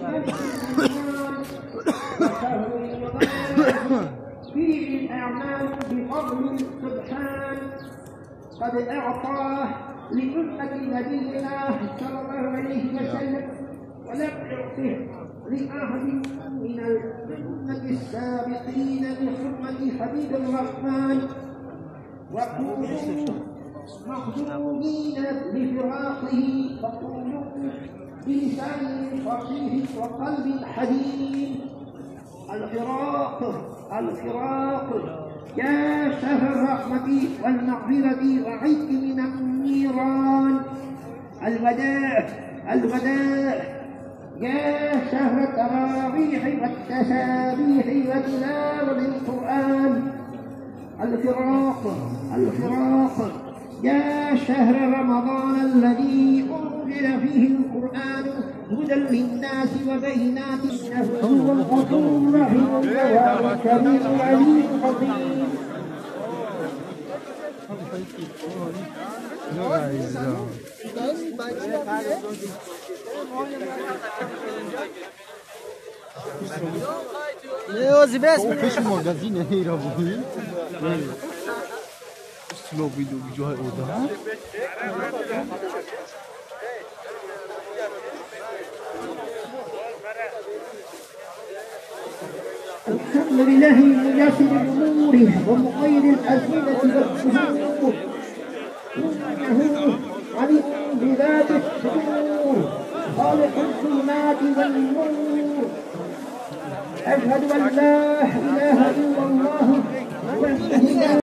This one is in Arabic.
ملك الناس وشهر رمضان فيه الأعمال بفضل سبحان قد أعطاه لأمة نبينا صلى الله عليه وسلم ولم يعطه لأحد من الأمة السابقين بحرمة حبيب الرحمن وكونوا مخزونين لفراقه فقولوا بلسان فصيح وقلب حليم الفراق يا شهر الرحمة والمغفرة وعيد من النيران الوداع يا شهر التراويح والتسابيح وتلاوة القرآن الفراق يا شهر رمضان الذي أنزل فيه القرآن هدى للناس وبينات هو الغفور الرحيم الكريم العليم الحكيم. فيش magazine hier op de muur. Slow video orada. الحمد لله ميسر الأمور ومغير الأزمنة والشهور إنه عليم بذات الصدور خالق الظلمات والنور أشهد أن لا إله إلا الله وحده